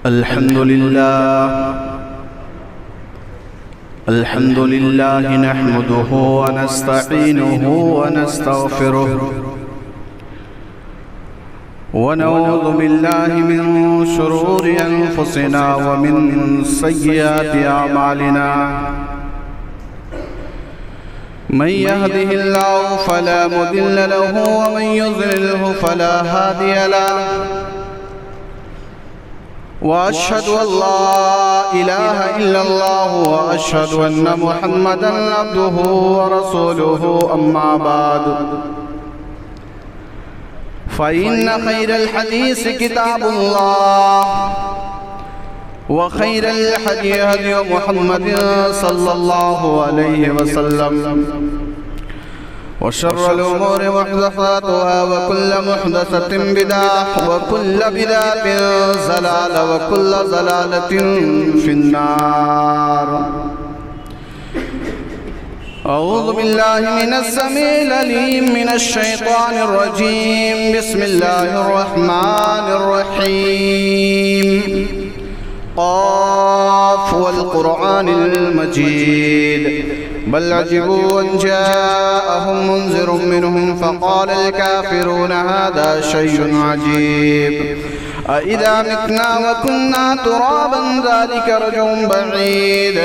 الحمد لله نحمده ونستعينه ونستغفره ونعوذ بالله من شرور أنفسنا ومن سيئات أعمالنا من يهده الله فلا مضل له ومن يضلله فلا هادي له وأشهد أن لا إله إلا الله وأشهد أن محمدًا عبده ورسوله أما بعد فإن خير الحديث كتاب الله وخير الهدي هدي محمد صلى الله عليه وسلم وشر الأمور محدثاتها وكل محدثة بدعة وكل بدعة ضلالة وكل ضلالة في النار. أعوذ بالله من السميع العليم من الشيطان الرجيم. بسم الله الرحمن الرحيم. قاف والقرآن المجيد بل عجبوا أن جاءهم منذر منهم فقال الكافرون هذا شيء عجيب أإذا متنا وكنا ترابا ذلك رجع بعيد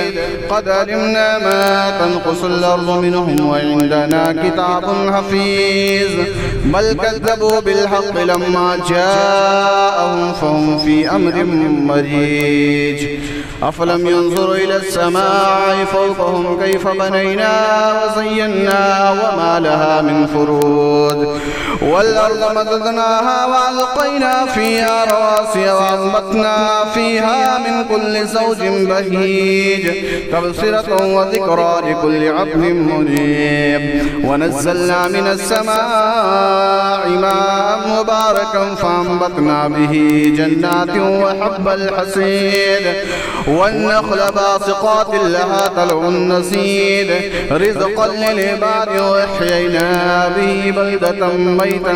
قد علمنا ما تنقص الأرض منهم وعندنا كتاب حفيظ بل كذبوا بالحق لما جاءهم فهم في أمر مريج أفلم ينظروا إلى السماء فوقهم كيف بنيناها وزيناها وما لها من فروج والأرض مددناها وألقينا فيها رواسي وأنبتنا فيها من كل زوج بهيج تبصرة وذكرى لكل عبد منيب ونزلنا من السماء ماء مباركا فأنبتنا به جنات وحب الحصيد والنخل باسقات لها طلع نضيد رزقا للعباد وأحيينا به بلدة ميتا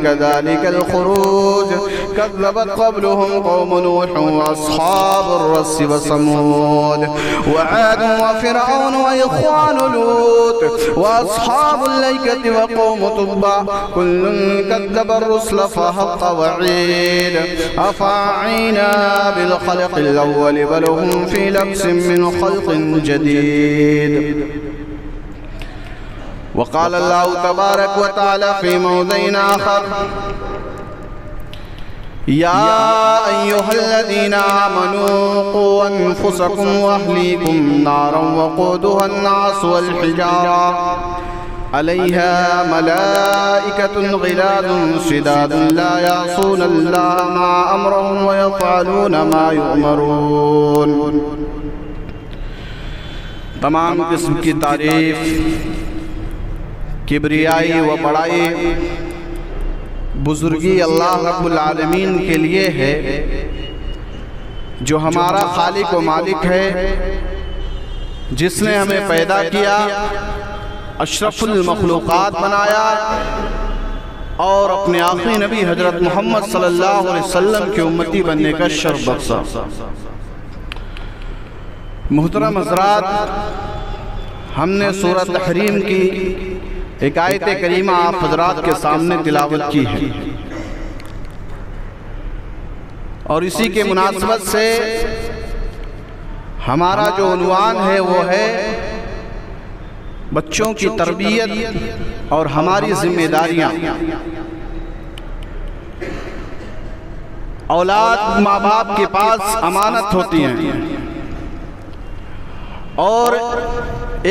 كذلك الخروج كذبت قبلهم قوم نوح وأصحاب الرس وثمود وعاد وفرعون وإخوان لوط وأصحاب الأيكة وقوم تبع كل كذب الرسل فحق وعيد أفعينا بالخلق الأول بل هم في لبس من خلق جديد. وقال الله تبارك وتعالى في موضع آخر يا أيها الذين آمنوا قوا أنفسكم وأهليكم نارا وقودها الناس والحجارة عليها ملائكة غلاظ شداد لا يعصون الله ما أمرهم ويفعلون ما يؤمرون. تمام قسم کی تعریف کبریائی و بڑائی بزرگی اللہ رب العالمین کے لیے ہے جو ہمارا خالق و مالک ہے جس نے ہمیں پیدا کیا اشرف المخلوقات بنایا اور اپنے آخری نبی حضرت محمد صلی اللہ علیہ وسلم کی امتی بننے کا شرف بخشا. محترم حضرات، ہم نے سورۃ تحریم کی ایک آیت کریمہ آپ حضرات کے سامنے تلاوت کی ہے اور اسی کے مناسبت سے ہمارا جو عنوان ہے وہ ہے بچوں کی تربیت اور ہماری ذمہ داریاں. اولاد ماں باپ کے پاس امانت ہوتی ہیں اور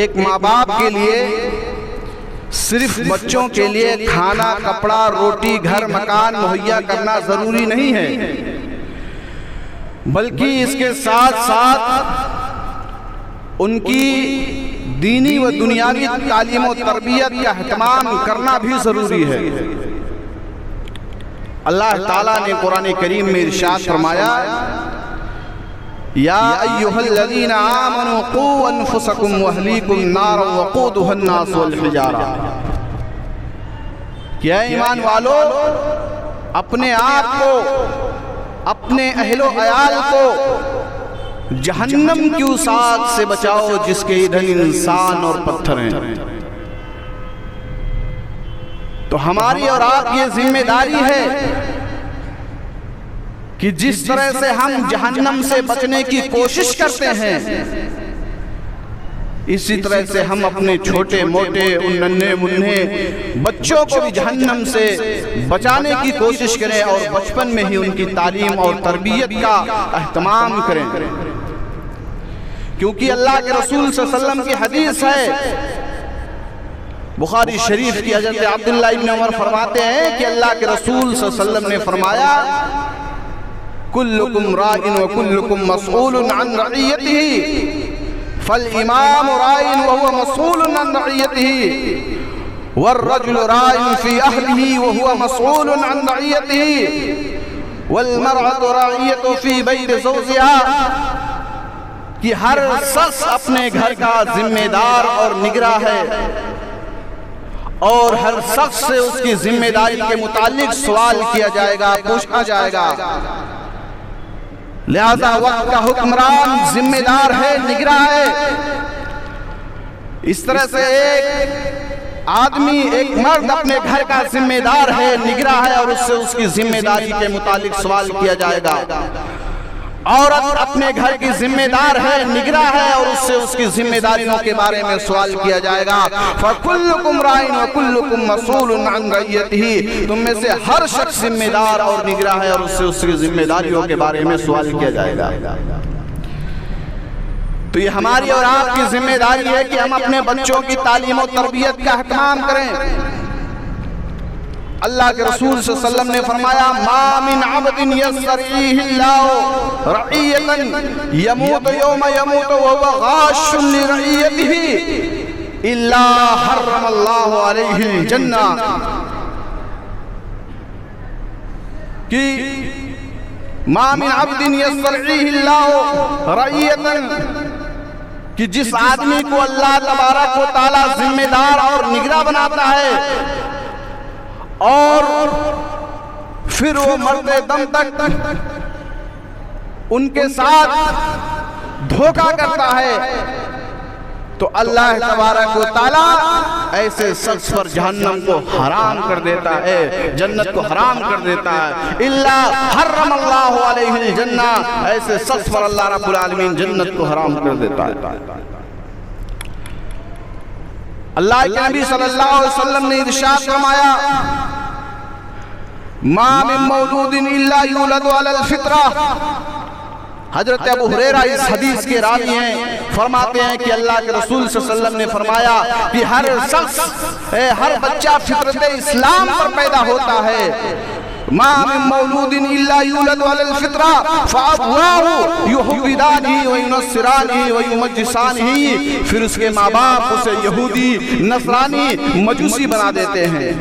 ایک ماں باپ کے لیے صرف بچوں کے لیے کھانا کپڑا روٹی گھر مکان مہیا کرنا ضروری نہیں ہے بلکہ اس کے ساتھ ساتھ ان کی دینی و دنیاوی تعلیم و تربیت کا اہتمام کرنا بھی ضروری ہے. اللہ تعالیٰ نے قرآن کریم میں ارشاد فرمایا یا ایھا الذین آمنوا قوا انفسکم واہلیکم نارا وقودھا الناس والحجارہ، کہ اے ایمان والو اپنے آپ کو، اپنے اہل و عیال کو جہنم کی اس آگ سے بچاؤ جس کے ایندھن انسان اور پتھر ہیں۔ تو ہماری اور آپ کی ذمہ داری ہے کہ جس طرح سے ہم جہنم سے بچنے کی کوشش کرتے ہیں، اسی طرح سے ہم اپنے چھوٹے موٹے ان ننھے منھے بچوں کو بھی جہنم سے بچانے کی کوشش کریں اور بچپن میں ہی ان کی تعلیم اور تربیت کا اہتمام کریں، کیونکہ اللہ کے رسول صلی اللہ علیہ وسلم کی حدیث ہے، بخاری شریف کی، حضرت عبداللہ ابن عمر فرماتے ہیں کہ اللہ کے رسول صلی اللہ علیہ وسلم نے فرمایا کلکم راء وکلکم مسئول عن رعیتہ فالامام راء وهو مسئول عن رعیتہ والرجل راء فی اہلہ وهو مسئول عن رعیتہ والمرأة راعیة فی بیت زوجها، کہ ہر شخص اپنے گھر کا ذمہ دار اور نگراں ہے اور ہر شخص سے اس کی ذمہ داری کے متعلق سوال کیا جائے گا، پوچھا جائے گا۔ لہذا وقت کا حکمران ذمہ دار ہے، نگراں ہے۔ اس طرح سے ایک آدمی، ایک مرد اپنے گھر کا ذمہ دار ہے، نگراں ہے، اور اس سے اس کی ذمہ داری کے متعلق سوال کیا جائے گا۔ عورت اپنے گھر کی ذمہ دار ہے، نگراں ہے، اور اس سے اس کی ذمہ داریوں کے بارے میں سوال کیا جائے گا۔ فَكُلُّكُمْ رَاعٍ وَكُلُّكُمْ مَسْئُولٌ عَنْ رَعِيَّتِهِ، تم میں سے ہر شخص ذمہ دار اور نگراں ہے، اور اس سے اس کی ذمہ داریوں کے بارے میں سوال کیا جائے گا۔ تو یہ ہماری اور آپ کی ذمہ داری ہے کہ ہم اپنے بچوں کی تعلیم و تربیت کا اہتمام کریں۔ اللہ کے رسول صلی اللہ علیہ وسلم نے فرمایا ما من عبد یسترعیہ اللہ رعیتا یموت یوم یموت وهو غاش لرعیتہ الا حرم اللہ علیہ الجنہ، کہ ما من عبد یسترعیہ اللہ رعیتا، کہ جس آدمی کو اللہ تبارک و تعالی ذمہ دار اور نگراں بناتا ہے اور پھر وہ مرتے دم تک ان کے ساتھ دھوکہ کرتا ہے، تو اللہ تبارک و تعالی ایسے شخص پر جہنم کو حرام کر دیتا ہے، جنت کو حرام کر دیتا ہے۔ الا حرم اللہ علیہ الجنہ، ایسے شخص پر اللہ رب العالمین جنت کو حرام کر دیتا ہے۔ اللہ کے نبی صلی اللہ علیہ وسلم نے ارشاد فرمایا ما من مولود الا یولد علی الفطرہ۔ حضرت ابو ہریرہ اس حدیث کے راوی ہیں، فرماتے ہیں کہ اللہ کے رسول صلی اللہ علیہ وسلم نے فرمایا کہ ہر شخص، ہر بچہ فطرت اسلام پر پیدا ہوتا ہے۔ ما من مولود الا یولد علی الفطرہ فابواہ یحودانہ وینصرانہ ویمجسانہ، پھر اس کے ماں باپ اسے یہودی، نصرانی، مجوسی بنا دیتے ہیں۔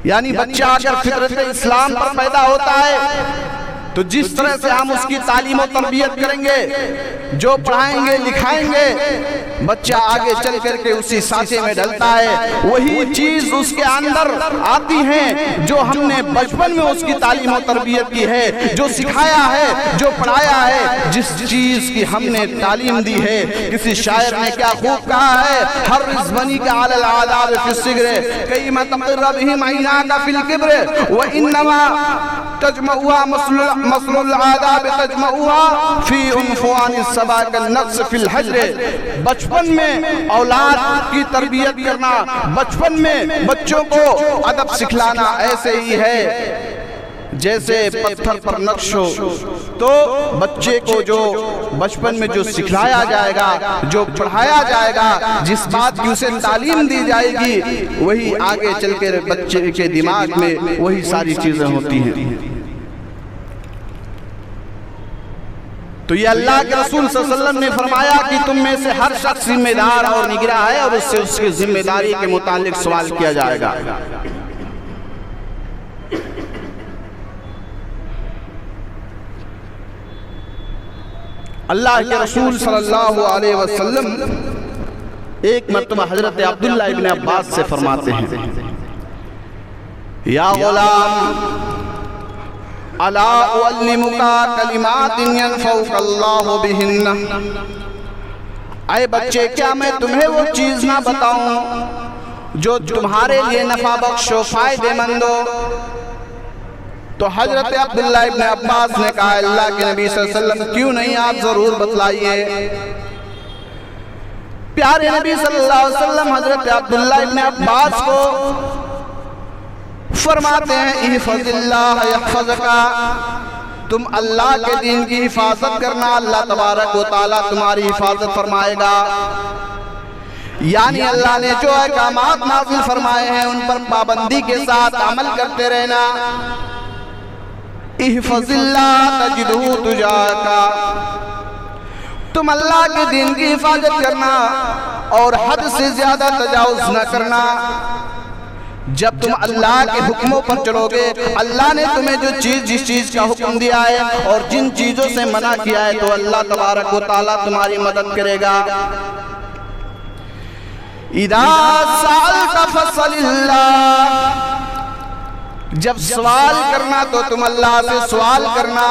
یعنی بچہ اگر فطرت اسلام پر پیدا ہوتا ہے تو جس طرح سے ہم اس کی تعلیم و تربیت کریں گے، جو پڑھائیں گے لکھائیں گے، بچہ آگے چل کر کے اسی سانچے میں ڈلتا ہے، وہی چیز اس کے اندر آتی ہیں جو ہم نے بچپن میں اس کی تعلیم و تربیت کی ہے، جو سکھایا ہے، جو پڑھایا ہے، جس چیز کی ہم نے تعلیم دی ہے۔ کسی شاعر نے کیا خوب کہا ہے، ہر رزبنی کا علی العاداب فی الصغر کیما تقر بہم عیناک فی الکبر وانما تجمعها مثل العاداب تجمعها فی عنفوان الصبا کالنقص فی الحجر۔ بچپن میں اولاد کی تربیت کرنا، بچپن میں بچوں کو ادب سکھلانا ایسے ہی ہے جیسے پتھر پر نقش ہو۔ تو بچے کو جو بچپن میں جو سکھلایا جائے گا، جو پڑھایا جائے گا، جس بات کی اسے تعلیم دی جائے گی، وہی آگے چل کر بچے کے دماغ میں وہی ساری چیزیں ہوتی ہیں۔ تو یہ اللہ کے رسول صلی اللہ علیہ وسلم نے فرمایا کہ تم میں سے ہر شخص ذمہ دار اور نگراں ہے، اور اس سے اس کی ذمہ داری کے متعلق سوال کیا جائے گا۔ اللہ کے رسول صلی اللہ علیہ وسلم ایک مرتبہ حضرت عبداللہ ابن عباس سے فرماتے ہیں یا غلام الا اعلمک کلمات ينفعک اللہ بہن، اے بچے کیا میں تمہیں وہ چیز نہ بتاؤں جو تمہارے لیے نفع بخش و فائدے مند ہو؟ تو حضرت عبداللہ ابن عباس نے کہا اللہ کے نبی صلی اللہ علیہ وسلم کیوں نہیں، آپ ضرور بتلائیے۔ پیارے نبی صلی اللہ علیہ وسلم حضرت عبداللہ ابن عباس کو فرماتے ہیں احفظ اللہ یحفظک، تم اللہ کے دین کی حفاظت کرنا، اللہ تبارک و تعالیٰ تمہاری حفاظت فرمائے گا۔ یعنی اللہ نے جو احکامات نازل فرمائے ہیں ان پر پابندی کے ساتھ عمل کرتے رہنا۔ احفظ اللہ تجدہ تجاہک، تم اللہ کے دین کی حفاظت کرنا اور حد سے زیادہ تجاوز نہ کرنا۔ جب تم اللہ کے حکموں پر چلو گے، اللہ نے تمہیں جو چیز جس چیز کا حکم دیا ہے اور جن چیزوں سے منع کیا ہے تو اللہ تبارک و تعالیٰ تمہاری مدد کرے گا۔ اذا سألت فاسأل اللہ، جب سوال کرنا تو تم اللہ سے سوال کرنا۔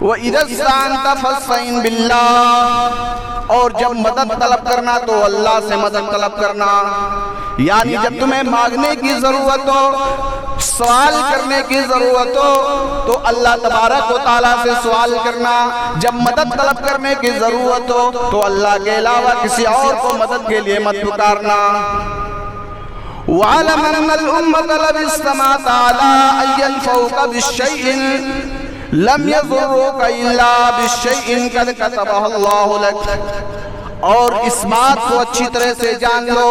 وَإِذَا اسْتَعَنْتَ فَاسْتَعِنْ بِاللَّهِ، اور جب مدد طلب کرنا تو اللہ سے مدد طلب کرنا۔ یعنی جب تمہیں مانگنے کی ضرورت ہو، سوال کرنے کی ضرورت ہو تو اللہ تبارک و تعالیٰ سے سوال کرنا۔ جب مدد طلب کرنے کی ضرورت ہو تو اللہ کے علاوہ کسی اور کو مدد کے لیے مت پکارنا۔ وَعَلَمَ أَنَّ الْأُمَّةَ لَوِ اجْتَمَعَتْ عَلَىٰ أَن يَنفَعُوكَ بِشَيْءٍ لم يضروك الا بالشيء قد كتبه الله لك، اور اس بات کو اچھی طرح سے جان لو،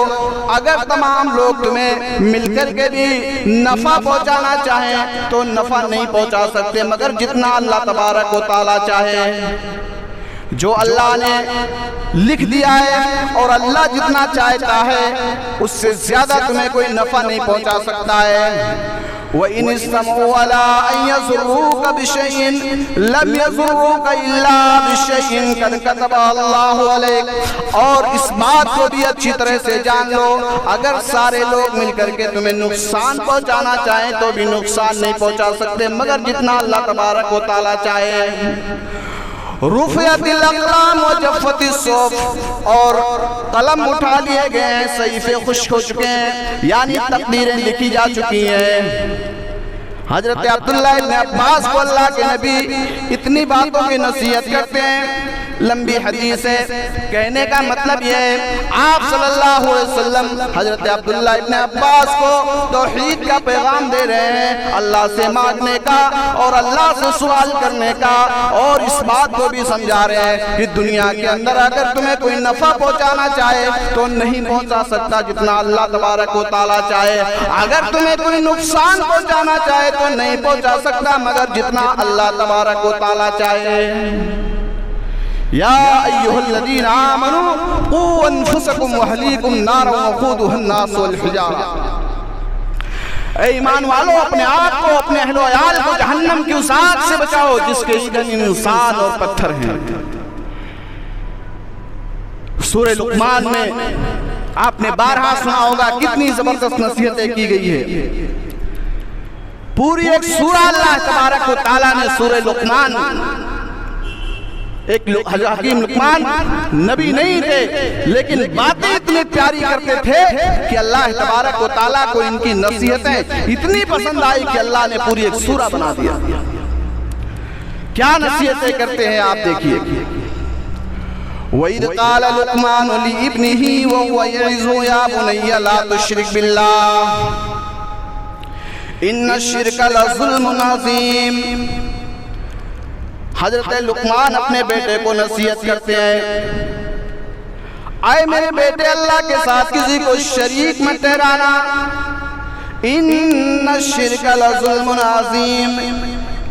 اگر تمام لوگ تمہیں مل کر کے بھی نفع پہنچانا چاہیں تو نفع نہیں پہنچا سکتے مگر جتنا اللہ تبارک و تعالیٰ چاہے۔ جو اللہ نے لکھ دیا ہے اور اللہ جتنا چاہتا ہے اس سے زیادہ تمہیں کوئی نفع نہیں پہنچا سکتا ہے۔ وَإِنِ اسْتَمَعُوا عَلَىٰ أَن يَضُرُّوكَ بِشَيْءٍ لَمْ يَضُرُّوكَ إِلَّا بِشَيْءٍ قَدْ كَتَبَهُ اللَّهُ عَلَيْكَ، اور اس بات کو بھی اچھی طرح سے جان لو، اگر سارے لوگ مل کر کے تمہیں نقصان پہنچانا چاہیں تو بھی نقصان نہیں پہنچا سکتے مگر جتنا اللہ تبارک و تعالیٰ چاہے۔ رفعت الاقلام وجفت الصحف، اور قلم اٹھا لیے گئے ہیں، صحیفے خشک ہو چکے ہیں، یعنی تقدیریں لکھی جا چکی ہیں۔ حضرت عبداللہ ابن عباس کو اللہ کے نبی اتنی باتوں کی نصیحت کرتے ہیں، لمبی حدیث ہے، کہنے کا مطلب یہ ہے آپ صلی اللہ علیہ وسلم حضرت عبداللہ ابن عباس کو توحید کا پیغام دے رہے ہیں، اللہ سے مانگنے کا اور اللہ سے سوال کرنے کا، اور اس بات کو بھی سمجھا رہے ہیں کہ دنیا کے اندر اگر تمہیں کوئی نفع پہنچانا چاہے تو نہیں پہنچا سکتا جتنا اللہ تبارک و تعالیٰ چاہے، اگر تمہیں کوئی نقصان پہنچانا چاہے تو نہیں پہنچا سکتا مگر جتنا اللہ تبارک و تعالیٰ چاہے۔ یا ایہا الذین آمنوا قوا انفسکم واہلیکم نارا وقودها الناس والحجارہ، اے ایمان والو اپنے آپ کو اپنے اہل و عیال کو جہنم کی اس آگ سے بچاؤ جس کے ایندھن انسان اور پتھر ہیں۔ سورہ لقمان میں آپ نے بارہا سنا ہوگا کتنی زبردست نصیحتیں کی گئی ہے۔ پوری ایک سورہ اللہ تبارک و تعالیٰ نے سورہ لقمان، ایک حکیم لقمان نبی نہیں تھے لیکن باتیں اتنی پیاری کرتے تھے کہ اللہ تبارک و تعالیٰ کو ان کی نصیحتیں اتنی پسند آئی کہ اللہ نے پوری ایک سورہ بنا دیا۔ کیا نصیحتیں کرتے ہیں آپ دیکھیے۔ وَإِذْ قَالَ لُقْمَانُ لِابْنِهِ وَهُوَ يَعِظُهُ يَا بُنَيَّ لَا تُشْرِكْ بِاللَّهِ إِنَّ الشِّرْكَ لَظُلْمٌ عَظِيمٌ، حضرت لقمان اپنے بیٹے کو نصیحت کرتے ہیں، اے میرے بیٹے اللہ کے ساتھ کسی کو شریک مت ٹھہرانا، ان الشرک لظلم عظیم،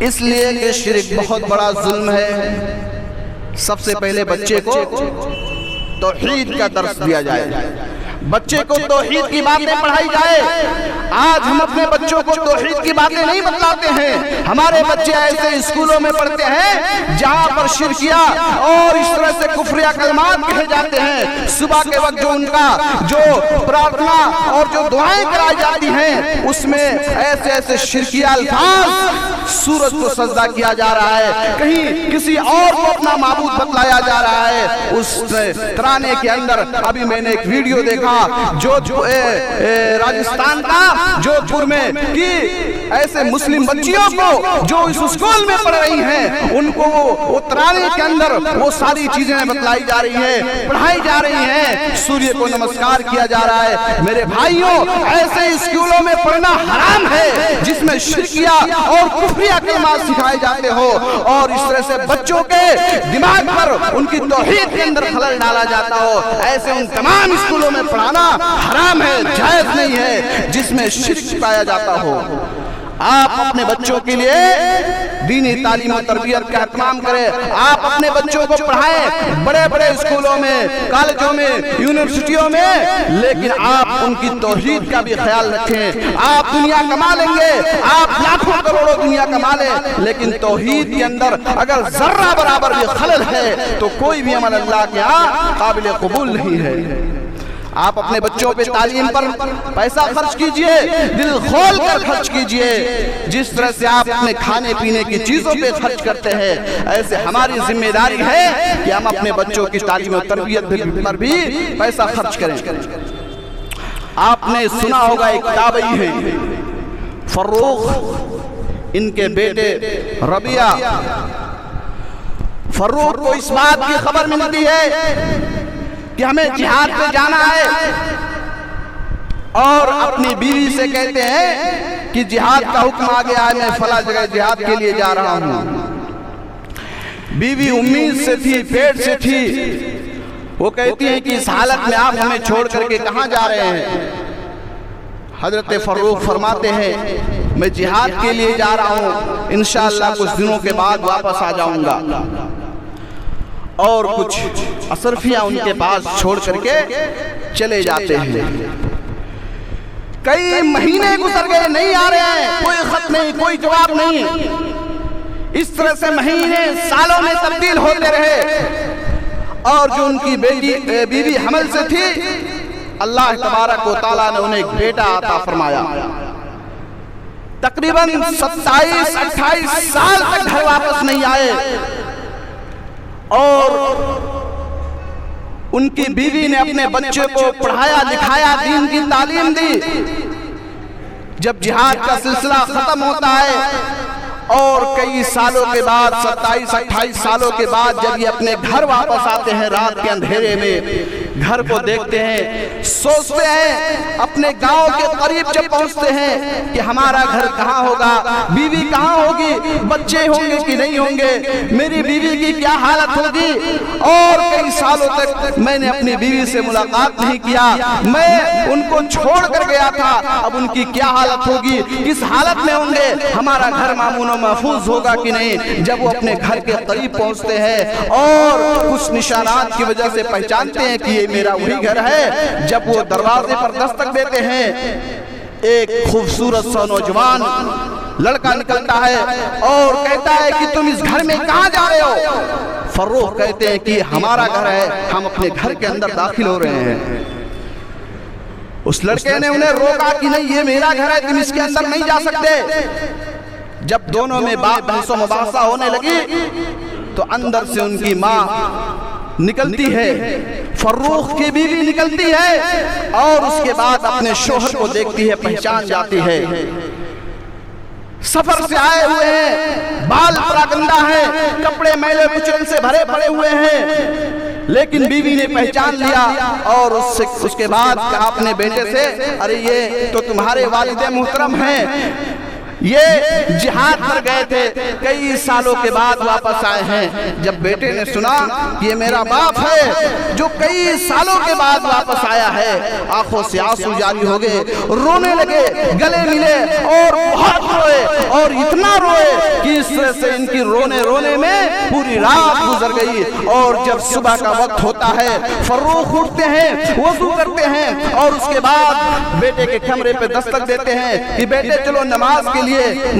اس لیے کہ شرک بہت بڑا ظلم ہے۔ سب سے پہلے بچے کو توحید کا درس دیا جائے، بچے کو توحید کی باتیں پڑھائی جائے. آج ہم اپنے بچوں کو توحید کی باتیں نہیں بتلاتے ہیں. ہمارے بچے ایسے اسکولوں میں پڑھتے ہیں جہاں پر شرکیہ اور اس طرح سے کفریہ کلمات کہے جاتے ہیں. صبح کے وقت جو ان کا جو پرارتھنا اور جو دعائیں کرائی جاتی ہیں اس میں ایسے ایسے شرکیہ الفاظ، سورج کو سجدہ کیا جا رہا ہے، کہیں کسی اور کو اپنا معبود بتلایا جا رہا ہے. اس ترانے کے اندر ابھی میں نے ایک ویڈیو دیکھا جو راجستھان کا جودھ پور میں کہ ایسے مسلم بچیوں کو جو اس اسکول میں پڑھ رہی ہیں ان کو وہ ترانے کے اندر وہ ساری چیزیں بتلائی جا رہی ہیں، پڑھائی جا رہی ہیں. سوریہ کو نمسکار کیا جا رہا ہے. میرے بھائیوں، ایسے اسکولوں میں پڑھنا حرام ہے جس میں شرکیہ اور کفریہ کلمات سکھائے جاتے ہو اور اس طرح سے بچوں کے دماغ پر ان کی توحید کے اندر خلل ڈالا جاتا ہو. ایسے ان تمام اسکولوں میں پڑھانا حرام ہے، جائز نہیں ہے جس میں شرک پایا جاتا ہو. آپ اپنے بچوں کے لیے دینی تعلیم و تربیت کا اہتمام کریں. آپ اپنے بچوں کو پڑھائیں بڑے بڑے اسکولوں میں، کالجوں میں، یونیورسٹیوں میں، لیکن آپ ان کی توحید کا بھی خیال رکھیں. آپ دنیا کما لیں گے، آپ لاکھوں کروڑوں دنیا کما لیں، لیکن توحید کے اندر اگر ذرہ برابر بھی خلل ہے تو کوئی بھی عمل اللہ کے ہاں قابل قبول نہیں ہے. آپ اپنے بچوں پہ تعلیم پر پیسہ خرچ کیجئے، دل کھول کر خرچ کیجئے. جس طرح سے آپ اپنے کھانے پینے کی چیزوں پہ خرچ کرتے ہیں، ایسے ہماری ذمہ داری ہے کہ ہم اپنے بچوں کی تعلیم و تربیت پر بھی پیسہ خرچ کریں. آپ نے سنا ہوگا ایک تابعی ہے فروخ، ان کے بیٹے ربیہ. فروخ کو اس بات کی خبر ملتی ہے کہ ہمیں جہاد پہ جانا ہے اور اپنی بیوی سے کہتے ہیں کہ جہاد کا حکم آ گیا ہے، میں فلاں جگہ جہاد کے لیے جا رہا ہوں. بیوی امید سے تھی، پیٹ سے تھی. وہ کہتی ہیں کہ اس حالت میں آپ ہمیں چھوڑ کر کے کہاں جا رہے ہیں؟ حضرت فروخ فرماتے ہیں میں جہاد کے لیے جا رہا ہوں، انشاءاللہ کچھ دنوں کے بعد واپس آ جاؤں گا. اور کچھ اصرفیہ ان کے پاس چھوڑ کر کے چلے جاتے ہیں. کئی مہینے گزر گئے، نہیں آ رہے ہیں، کوئی خط نہیں، کوئی جواب نہیں. اس طرح سے مہینے سالوں میں تبدیل ہوتے رہے اور جو ان کی بیوی حمل سے تھی، اللہ تبارک و تعالیٰ نے انہیں ایک بیٹا عطا فرمایا. تقریباً 27-28 سال تک گھر واپس نہیں آئے اور ان کی بیوی نے اپنے بچے کو پڑھایا لکھایا، دین کی تعلیم دی. جب جہاد کا سلسلہ ختم ہوتا ہے اور کئی سالوں کے بعد 27-28 سالوں کے بعد جب یہ اپنے گھر واپس آتے ہیں رات کے اندھیرے میں، گھر کو دیکھتے ہیں، سوچتے ہیں اپنے گاؤں کے قریب جب پہنچتے ہیں کہ ہمارا گھر کہاں ہوگا، بیوی کہاں ہوگی، بچے ہوں گے کہ نہیں ہوں گے، میری بیوی کی کیا حالت ہوگی. اور کئی سالوں تک میں نے اپنی بیوی سے ملاقات نہیں کیا، میں ان کو چھوڑ کر گیا تھا، اب ان کی کیا حالت ہوگی، کس حالت میں ہوں گے، ہمارا گھر مامون و محفوظ ہوگا کہ نہیں. جب وہ اپنے گھر کے قریب پہنچتے ہیں اور کچھ نشانات کی وجہ سے پہچانتے ہیں کہ یہ میرا وہی گھر ہے، جب وہ دروازے پر دستک دیتے ہیں، ایک خوبصورت سا نوجوان لڑکا نکلتا ہے اور کہتا ہے کہ تم اس گھر میں کہاں جا رہے ہو؟ فروخ کہتے ہیں کہ ہمارا گھر ہے، ہم اپنے گھر کے اندر داخل ہو رہے ہیں. اس لڑکے نے انہیں روکا کہ نہیں، یہ میرا گھر ہے، تم اس کے اندر نہیں جا سکتے. جب دونوں میں بحث و مباحثہ ہونے لگی تو اندر سے ان کی ماں نکلتی ہے، فروخ کی بیوی نکلتی ہے اور اس کے بعد اپنے شوہر کو دیکھتی ہے، پہچان جاتی ہے. سفر سے آئے ہوئے ہیں، بال پراگندہ ہیں، کپڑے میلے کچل سے بھرے پڑے ہوئے ہیں، لیکن بیوی نے پہچان لیا اور اس کے بعد کہا اپنے بیٹے سے، ارے یہ تو تمہارے والد محترم ہیں، یہ جہاد پر گئے تھے، کئی سالوں کے بعد واپس آئے ہیں۔ جب بیٹے نے سنا کہ یہ میرا باپ ہے جو کئی سالوں کے بعد واپس آیا ہے، آنکھوں سے آنسو جاری ہو گئے، رونے لگے، گلے ملے اور بہت روئے، اور اتنا روئے کہ اس طرح سے ان کی رونے میں پوری رات گزر گئی۔ اور جب صبح کا وقت ہوتا ہے، فروخ اٹھتے ہیں، وضو کرتے ہیں، اور اس کے بعد بیٹے کے کمرے پہ دستک دیتے ہیں کہ بیٹے چلو نماز کے لیے۔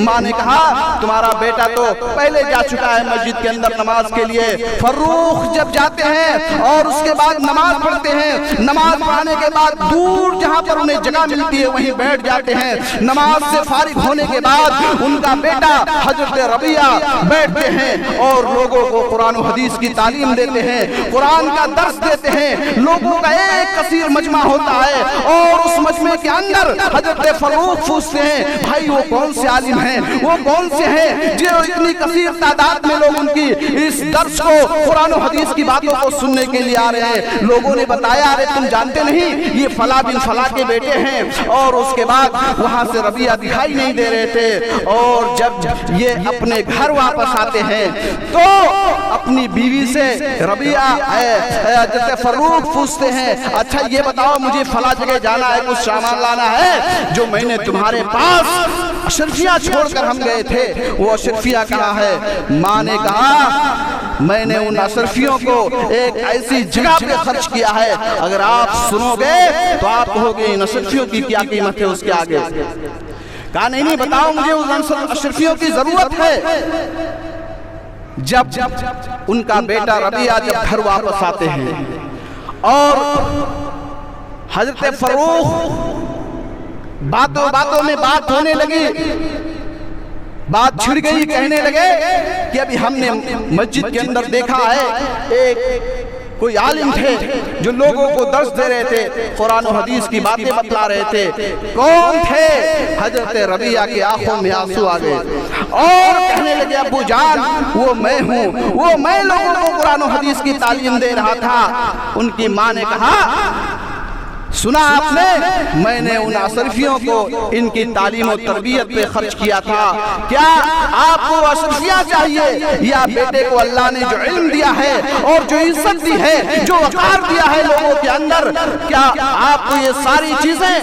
ماں نے کہا تمہارا بیٹا تو پہلے جا چکا ہے مسجد کے اندر نماز کے لیے۔ فروخ جب جاتے ہیں اور اس کے بعد نماز پڑھتے ہیں، نماز پڑھنے کے بعد دور جہاں پر انہیں جگہ ملتی ہے وہیں بیٹھ جاتے ہیں۔ نماز سے فارغ ہونے کے بعد ان کا بیٹا حضرت ربیعہ بیٹھتے ہیں اور لوگوں کو قرآن و حدیث کی تعلیم دیتے ہیں، قرآن کا درس دیتے ہیں۔ لوگوں کا ایک کثیر مجمع ہوتا ہے اور اس مجمع کے اندر حضرت فروخ پوچھتے ہیں بھائی وہ کون سے عالم ہیں، وہ کون سے ہیں جو اتنی کثیر تعداد میں لوگ ان کی اس درس کو، قرآن و حدیث کی باتوں کو سننے کے لیے آ رہے ہیں۔ لوگوں نے بتایا ارے تم جانتے نہیں یہ فلاں بن فلاں کے بیٹے ہیں۔ اور اس کے بعد وہاں سے ربیعہ دکھائی نہیں دے رہے تھے، اور جب یہ اپنے گھر واپس آتے ہیں تو اپنی بیوی سے ربیعہ حضرت فروخ پوچھتے ہیں اچھا یہ بتاؤ مجھے فلاں جگہ جانا ہے، کچھ سامان لانا ہے جو میں نے تمہارے پاس اشرفیہ چھوڑ کر ہم گئے تھے وہ اشرفیہ کہاں ہے؟ ماں نے کہا میں نے ان اشرفیوں کو ایک ایسی جگہ پہ خرچ کیا ہے، اگر آپ سنو گے تو آپ کہو گے ان اشرفیوں کی کیا قیمت ہے اس کے آگے۔ کہا نہیں بتاؤ مجھے ان اشرفیوں کی ضرورت ہے۔ جب ان کا بیٹا ربیعہ جب گھر واپس آتے ہیں اور حضرت فروخ باتوں میں بات ہونے لگی، بات چھڑ گئی، کہنے لگے کہ ابھی ہم نے مسجد کے اندر دیکھا ہے ایک کوئی عالم تھے جو لوگوں کو درس دے رہے تھے، قرآن و حدیث کی باتیں بتلا رہے تھے۔ کون تھے؟ حضرت ربیعہ کی آنکھوں میں آنسو آ گئے اور کہنے لگے ابو جان وہ میں ہوں، وہ میں لوگوں کو قرآن و حدیث کی تعلیم دے رہا تھا۔ ان کی ماں نے کہا سنا آپ نے میں نے ان اشرفیوں کو ان کی تعلیم و تربیت پہ خرچ کیا تھا، کیا آپ کو اشرفیہ چاہیے یا بیٹے کو اللہ نے جو علم دیا ہے اور جو عزت دی ہے، جو وقار دیا ہے لوگوں کے اندر، کیا آپ کو یہ ساری چیزیں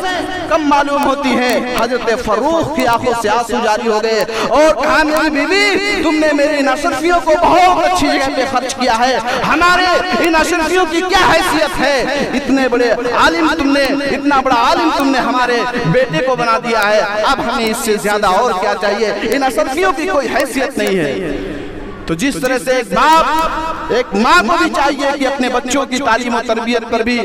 کم معلوم ہوتی ہیں؟ حضرت فروخ کی آنکھوں سے آنسو جاری ہو گئے اور کہا میری بیوی تم نے میری ان اشرفیوں کو بہت اچھی جگہ پہ خرچ کیا ہے، ہمارے ان اشرفیوں کی کیا حیثیت ہے؟ اتنے بڑے عالم تم نے، اتنا بڑا عالم تم نے ہمارے بیٹے کو بنا دیا ہے، اب ہمیں اس سے زیادہ اور کیا چاہیے؟ ان اشرفیوں کی کوئی حیثیت نہیں ہے۔ تو جس طرح سے ایک باپ ایک ماں کو بھی چاہیے کہ اپنے بچوں کی تعلیم و تربیت پر بھی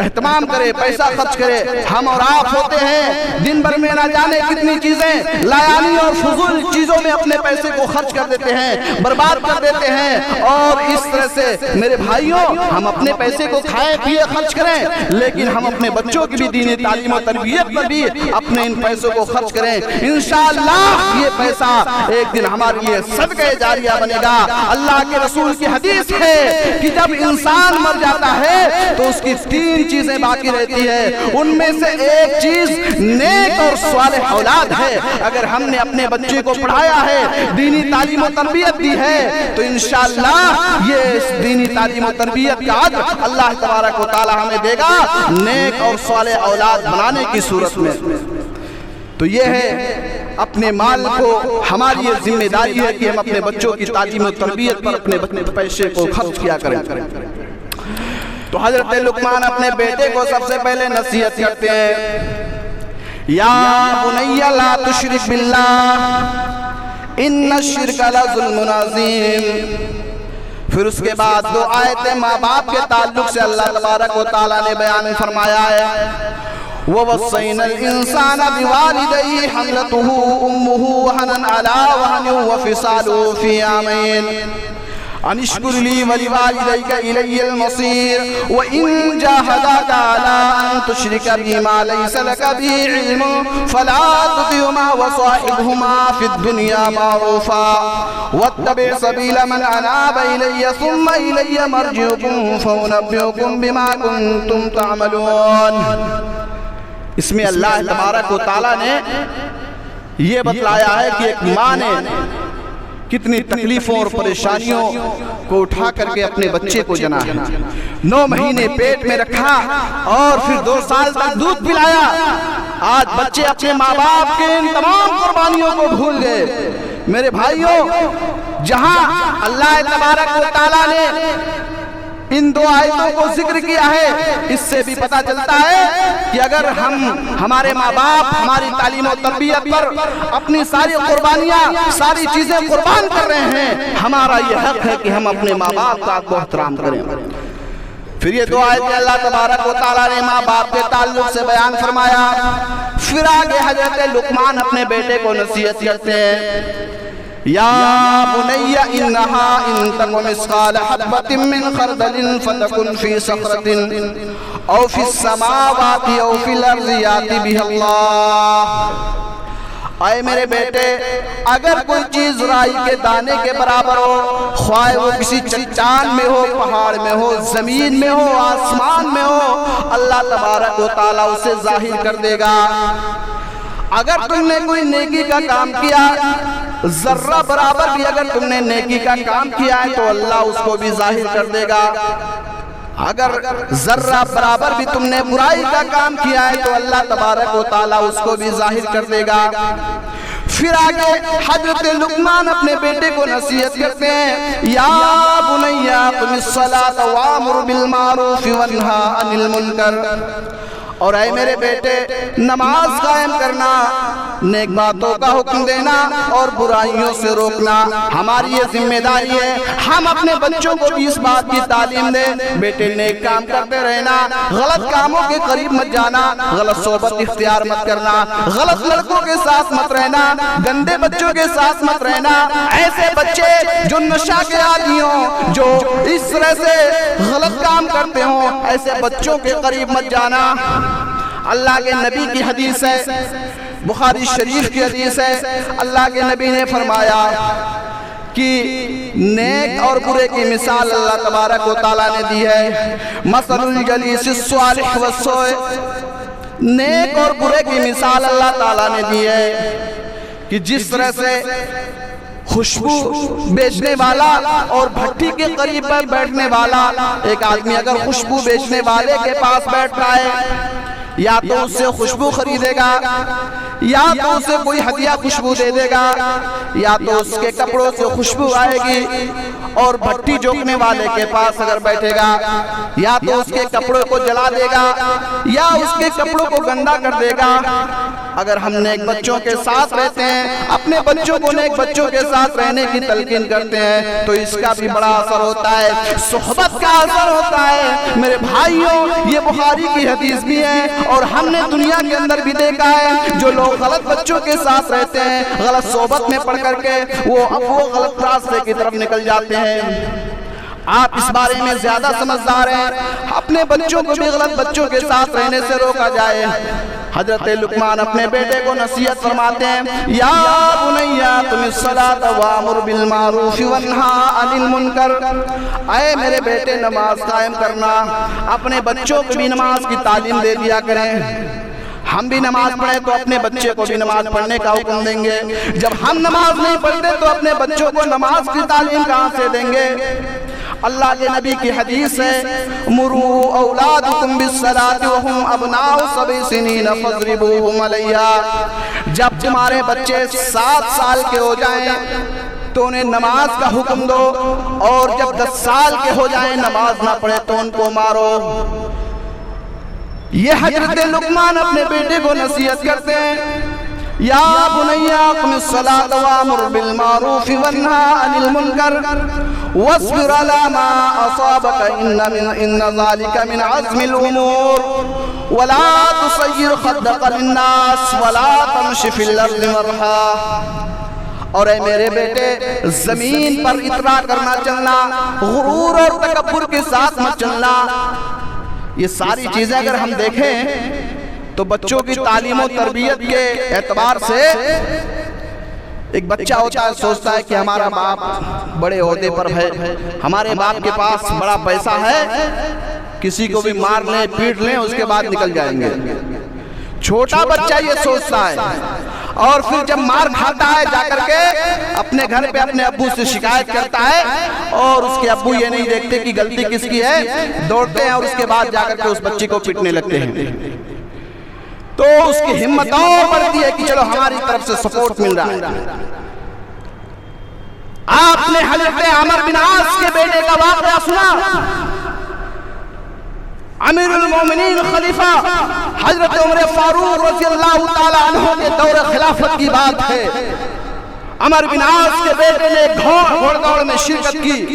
اہتمام کرے، پیسہ خرچ کرے۔ ہم اور آپ ہوتے ہیں دن بھر میں نہ جانے کتنی چیزیں لایانی اور فضول چیزوں میں اپنے پیسے کو خرچ کر دیتے ہیں، برباد کر دیتے ہیں، اور اس طرح سے میرے بھائیوں ہم اپنے پیسے کو کھائیں پیے خرچ کریں، لیکن ہم اپنے بچوں کی بھی دینی تعلیم و تربیت پر بھی اپنے ان پیسوں کو خرچ کریں۔ انشاءاللہ یہ پیسہ ایک دن ہمارے لیے صدقہ جاریہ بنے گا۔ اللہ کے رسول کی حدیث ہے کہ جب انسان مر جاتا ہے تو اس کی تین چیزیں باقی رہتی ہے، ان میں سے ایک چیز نیک اور صالح اولاد ہے۔ اگر ہم نے اپنے بچے کو پڑھایا ہے، دینی تعلیم و تربیت دی ہے، تو انشاءاللہ یہ اس دینی تعلیم و تربیت کا اجر اللہ تبارک و تعالی ہمیں دے گا نیک اور صالح اولاد بنانے کی صورت میں۔ تو یہ ہے اپنے مال کو، ہماری یہ ذمہ داری ہے کہ ہم اپنے بچوں کی تعلیم و تربیت پر اپنے پیسے کو خرچ کیا کریں۔ تو حضرت لقمان اپنے بیٹے کو سب سے پہلے نصیحت کرتے ہیں یا بنی لا تشرک باللہ ان الشرک لظلم عظیم۔ پھر اس کے بعد دو آیتیں ماں باپ کے تعلق سے اللہ تبارک و تعالیٰ نے بیان فرمایا ہے وَوَصَّيْنَا الْإِنسَانَ بِوَالِدَيْهِ حَمْلَتُهُ أُمُّهُ وَهْنًا عَلَىٰ وَهْنٍ وَفِصَالُهُ فِي عَامَيْنِ أن اشكر لي ولوالديك إلي المصير وإن جاهداك على أن تشرك بي ما ليس لك به علم فلا تطعهما وصاحبهما في الدنيا معروفا واتبع سبيل من أناب إلي ثم إلي مرجعكم فأنبئكم بما كنتم تعملون۔ اس میں اللہ تبارک و تعالیٰ نے یہ بتلایا ہے کہ ایک ماں نے کتنی تکلیفوں اور پریشانیوں کو اٹھا کر کے اپنے بچے کو جنا ہے، 9 مہینے پیٹ میں رکھا اور پھر 2 سال تک دودھ پلایا۔ آج بچے اپنے ماں باپ کے ان تمام قربانیوں کو بھول گئے۔ میرے بھائیوں، جہاں اللہ تبارک و تعالیٰ نے ان 2 آیتوں کو ذکر کیا ہے، اس سے بھی پتہ چلتا ہے کہ اگر ہم ہمارے ماں باپ ہماری تعلیم و تربیت پر اپنی ساری قربانیاں، ساری چیزیں قربان کر رہے ہیں، ہمارا یہ حق ہے کہ ہم اپنے ماں باپ کا احترام کریں۔ پھر یہ 2 آیتیں اللہ تبارک و تعالیٰ نے ماں باپ کے تعلق سے بیان فرمایا۔ پھر آگے حضرت لقمان اپنے بیٹے کو نصیحت کرتے ہیں، یا بنی انہا ان تک مثقال حبۃ من خردل فتکن فی صخرۃ او فی السماوات او فی الارض یأتی بها اللہ۔ اے میرے بیٹے، اگر کوئی چیز رائی کے دانے کے برابر ہو، خواہ وہ کسی چٹان میں ہو، پہاڑ میں ہو، زمین میں ہو، آسمان میں ہو، اللہ تبارک و تعالیٰ اسے ظاہر کر دے گا۔ اگر تم نے کوئی نیکی کا کام کیا، ذرہ برابر بھی اگر تم نے نیکی کا کام کیا ہے تو اللہ اس کو بھی ظاہر کر دے گا۔ اگر ذرہ برابر بھی تم نے برائی کا کام کیا ہے تو اللہ تبارک و تعالیٰ اس کو بھی ظاہر کر دے گا۔ پھر آگے حضرت لقمان اپنے بیٹے کو نصیحت کرتے ہیں، یا بنی اقم الصلاۃ وامر بالمعروف وانہا عن المنکر۔ اور اے میرے بیٹے، نماز قائم کرنا، نیک باتوں کا حکم دینا اور برائیوں سے روکنا ہماری یہ ذمہ داری ہے۔ ہم اپنے بچوں کو بھی اس بات کی تعلیم دیں، بیٹے نیک کام کرتے رہنا، غلط کاموں کے قریب مت جانا، غلط صحبت اختیار مت کرنا، غلط لڑکوں کے ساتھ مت رہنا، گندے بچوں کے ساتھ مت رہنا۔ ایسے بچے جو نشہ کے عادی ہوں، جو اس طرح سے غلط کام کرتے ہوں، ایسے بچوں کے قریب مت جانا۔ اللہ کے نبی کی حدیث ہے، بخاری شریف کی حدیث ہے، اللہ کے نبی نے فرمایا کہ نیک اور برے کی مثال اللہ تبارک و تعالیٰ نے دی ہے، مثل الجلیس الصالح والسوء۔ نیک اور برے کی مثال اللہ تعالیٰ نے دی ہے کہ جس طرح سے خوشبو بیچنے والا اور بھٹی کے قریب پر بیٹھنے والا، ایک آدمی اگر خوشبو بیچنے والے کے پاس بیٹھتا ہے، یا تو اس سے خوشبو خریدے گا، یا تو اسے کوئی ہدیہ خوشبو دے دے گا، یا تو اس کے کپڑوں سے خوشبو آئے گی، اور بھٹی جوکنے والے کے پاس اگر بیٹھے گا، یا تو اس کے کپڑوں کو جلا دے گا یا اس کے کپڑوں کو گندا کر دے گا۔ اگر ہم نیک بچوں کے ساتھ رہتے ہیں، اپنے بچوں کو نیک بچوں کے ساتھ رہنے کی تلقین کرتے ہیں، تو اس کا بھی بڑا اثر ہوتا ہے، صحبت کا اثر ہوتا ہے۔ میرے بھائیوں، یہ بخاری کی حدیث بھی ہے، اور ہم نے دنیا کے اندر بھی دیکھا ہے، جو لوگ غلط بچوں کے ساتھ رہتے ہیں، غلط صحبت میں پڑ کر کے وہ غلط راستے کی طرف نکل جاتے ہیں۔ آپ اس بارے میں زیادہ سمجھدار ہیں، اپنے بچوں کو بھی غلط بچوں کے ساتھ رہنے سے روکا جائے۔ حضرت لقمان اپنے بیٹے کو نصیحت فرماتے ہیں، یا بنی اقم الصلاۃ وامر بالمعروف وانہا عن المنکر۔ اے میرے بیٹے، نماز قائم کرنا، اپنے بچوں کو بھی نماز کی تعلیم دے دیا کریں۔ ہم بھی نماز پڑھیں تو اپنے بچے کو بھی نماز پڑھنے کا حکم دیں گے۔ جب ہم نماز نہیں پڑھتے تو اپنے بچوں کو نماز کی تعلیم کہاں سے دیں گے؟ اللہ کے نبی کی حدیث ہے، مروا اولادکم بالصلاۃ وهم ابناء 7 سنین فاضربوهم علیہا۔ جب تمہارے بچے 7 سال کے ہو جائیں تو انہیں نماز کا حکم دو، اور جب 10 سال کے ہو جائیں نماز نہ پڑھے تو ان کو مارو۔ یہ حضرت لقمان اپنے بیٹے کو نصیحت کرتے ہیں، یا بنی اقم الصلاۃ وامر بالمعروف وانہا عن المنکر واصبر علی ما اصابک ان ذلک من عزم الامور ولا تصیر خدک للناس ولا تمش فی الارض مرحا۔ اور اے میرے بیٹے، زمین پر اترا کرنا چلنا، غرور اور تکبر کے ساتھ مت چلنا۔ یہ ساری چیزیں اگر ہم دیکھیں تو بچوں کی تعلیم و تربیت کے اعتبار سے ایک بچہ ہوتا ہے، سوچتا ہے کہ ہمارا باپ بڑے عہدے پر ہے، ہمارے باپ کے پاس بڑا پیسہ ہے، کسی کو بھی مار لیں پیٹ لیں اس کے بعد نکل جائیں گے۔ چھوٹا بچہ یہ سوچتا ہے، اور پھر جب مار کھاتا ہے جا کر کے اپنے گھر پہ اپنے ابو سے شکایت کرتا ہے، اور اس کے ابو یہ نہیں دیکھتے کہ غلطی کس کی ہے، دوڑتے ہیں اور اس کے بعد جا کر کے اس بچی کو پیٹنے لگتے ہیں، تو اس کی ہمت اور بڑھتی ہے کہ چلو ہماری طرف سے سپورٹ مل رہا ہے۔ آپ نے حضرت عمر بن عاص کے بیٹے کا واقعہ سنا؟ امیر المومنین خلیفہ حضرت عمر فاروق رضی اللہ تعالی عنہ کے دور خلافت کی بات ہے۔ عمر بن عاص کے بیٹے نے گھوڑ دوڑ میں شرکت کی،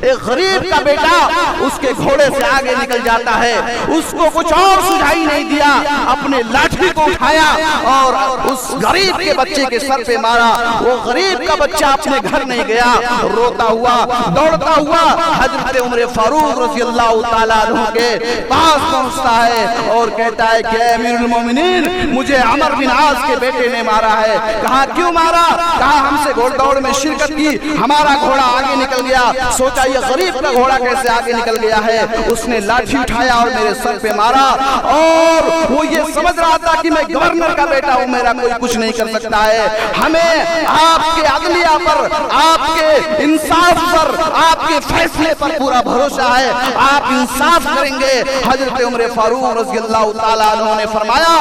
ایک غریب کا بیٹا اس کے گھوڑے سے آگے نکل جاتا ہے، اس کو کچھ اور سجھائی نہیں دیا، اپنے لاٹھی کو اٹھایا اور اس غریب کے بچے کے سر پہ مارا۔ وہ غریب کا بچہ اپنے گھر نہیں گیا، روتا ہوا دوڑتا ہوا حضرت عمر فاروق رضی اللہ تعالیٰ عنہ کے پاس پہنچتا ہے اور کہتا ہے کہ اے امیر المومنین، مجھے عمر بن عاص کے بیٹے نے مارا ہے۔ کہا کیوں مارا؟ کہا ہم سے گھوڑ دوڑ میں شرکت کی، ہمارا گھوڑا آگے نکل گیا، سوچا یہ غریب کا گھوڑا کیسے آگے نکل گیا ہے، اس نے لاٹھی اٹھایا اور میرے سر پہ مارا، اور وہ یہ سمجھ رہا تھا کہ میں گورنر کا بیٹا ہوں، میرا کوئی کچھ نہیں کر سکتا ہے۔ ہمیں آپ کے عدلیہ پر، آپ کے انصاف پر، آپ کے فیصلے پر پورا بھروسہ ہے، آپ انصاف کریں گے۔ حضرت عمر فاروق رضی اللہ تعالیٰ عنہ نے فرمایا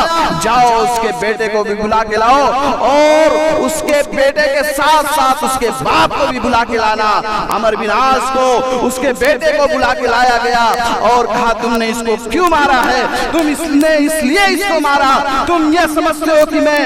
جاؤ اس کے بیٹے کو بھی بلا کے لاؤ، اور اس کے بیٹے کے ساتھ ساتھ اس کے باپ کو بھی بلا کے لانا۔ عمر بن عاص کو اس کے بیٹے کو بلا کے لایا گیا اور کہا تم نے اس کو کیوں مارا ہے؟ تم اس لیے اس کو مارا، تم یہ سمجھتے ہو کہ میں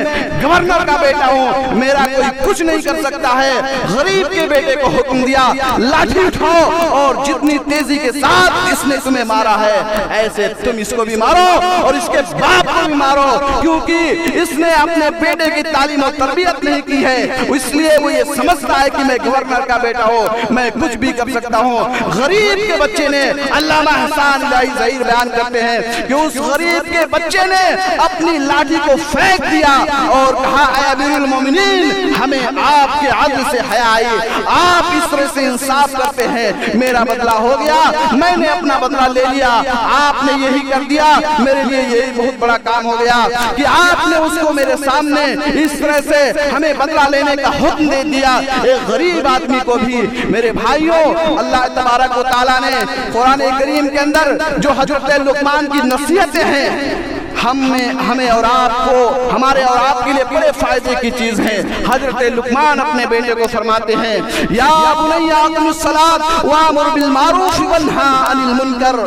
گورنر کا بیٹا ہوں، میرا کوئی کچھ نہیں کر سکتا ہے۔ غریب کے بیٹے کو حکم دیا لاٹھی اٹھاؤ، اور جتنی تیزی کے ساتھ اس نے تمہیں مارا ہے ایسے تم اس کو بھی مارو اور اس کے باپ کو بھی مارو، کیونکہ اس نے اپنے بیٹے کی تعلیم و تربیت نہیں کی ہے، اس لیے وہ یہ سمجھتا ہے کہ میں گورنر کا بیٹا ہوں، میں کچھ بھی کر سکتا ہوں۔ غریب کے بچے نے، علامہ احسان الہی ظہیر بیان کرتے ہیں کہ اس غریب کے بچے نے اپنی لاٹھی کو پھینک دیا اور کہا اے امیر المومنین، ہمیں آپ کے عدل سے حیا آئی، آپ اس طرح سے انصاف کرتے ہیں، میرا بدلہ ہو گیا، میں نے اپنا بدلہ لے لیا، آپ نے یہی کر دیا، میرے لیے یہی بہت بڑا کام ہو گیا کہ آپ نے اس کو میرے سامنے اس طرح سے ہمیں بدلہ لینے کا حکم دے دیا۔ ایک غریب آدمی کو بھی میرے بھائیوں، اللہ تبارک و تعالیٰ نے قرآن کریم کے اندر جو حضرت لقمان کی نصیحتیں ہیں، ہمیں اور آپ کو، ہمارے اور آپ کے لیے بڑے فائدے کی چیز ہے۔ حضرت لقمان اپنے بیٹے کو فرماتے ہیں یا بنی اقم الصلاۃ وامر بالمعروف وانہا عن المنکر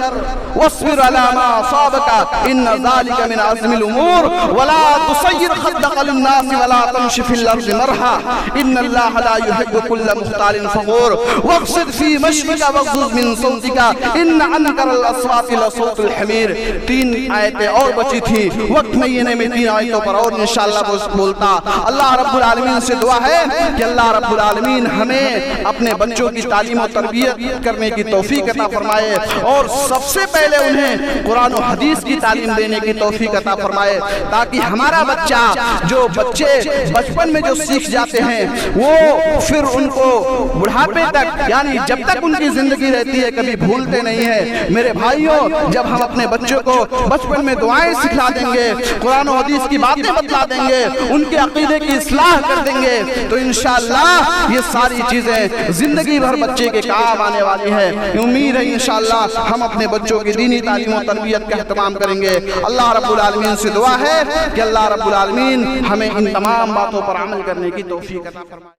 واصبر علی ما اصابک ان ذلک من عزم الامور ولا تصیر خدک للناس ولا تمش فی الارض مرحا ان اللہ لا يحب كل مختال فخور واقصد فی مشیک واغضض من صوتک ان انکر الاصوات لصوت الحمیر۔ 3 آیتیں اور بچی تھی، وقت مہینے میں 3 آیتوں پر اور انشاءاللہ بولتا۔ اللہ رب العالمین سے دعا ہے کہ اللہ رب العالمین ہمیں اپنے بچوں کی تعلیم و تربیت کرنے کی توفیق عطا فرمائے، اور سب سے پہلے انہیں قرآن و حدیث کی تعلیم دینے کی توفیق عطا فرمائے، تاکہ ہمارا بچہ، جو بچے بچپن میں جو سیکھ جاتے ہیں وہ پھر ان کو بڑھاپے تک، یعنی جب تک ان کی زندگی رہتی ہے کبھی بھولتے نہیں ہیں۔ میرے بھائیوں، جب ہم اپنے بچوں کو بچپن میں دعائیں سکھلا دیں گے، قرآن و حدیث کی باتیں بتلا دیں گے، ان کے عقیدے کی اصلاح کر دیں گے، تو انشاءاللہ یہ ساری چیزیں زندگی بھر بچے کے کام آنے والی ہے۔ امید ہے انشاءاللہ ہم اپنے بچوں کی دینی تعلیم و تربیت کا اہتمام کریں گے۔ اللہ رب العالمین سے دعا ہے کہ اللہ رب العالمین ہمیں ان تمام باتوں پر عمل کرنے کی توفیق عطا فرمائے۔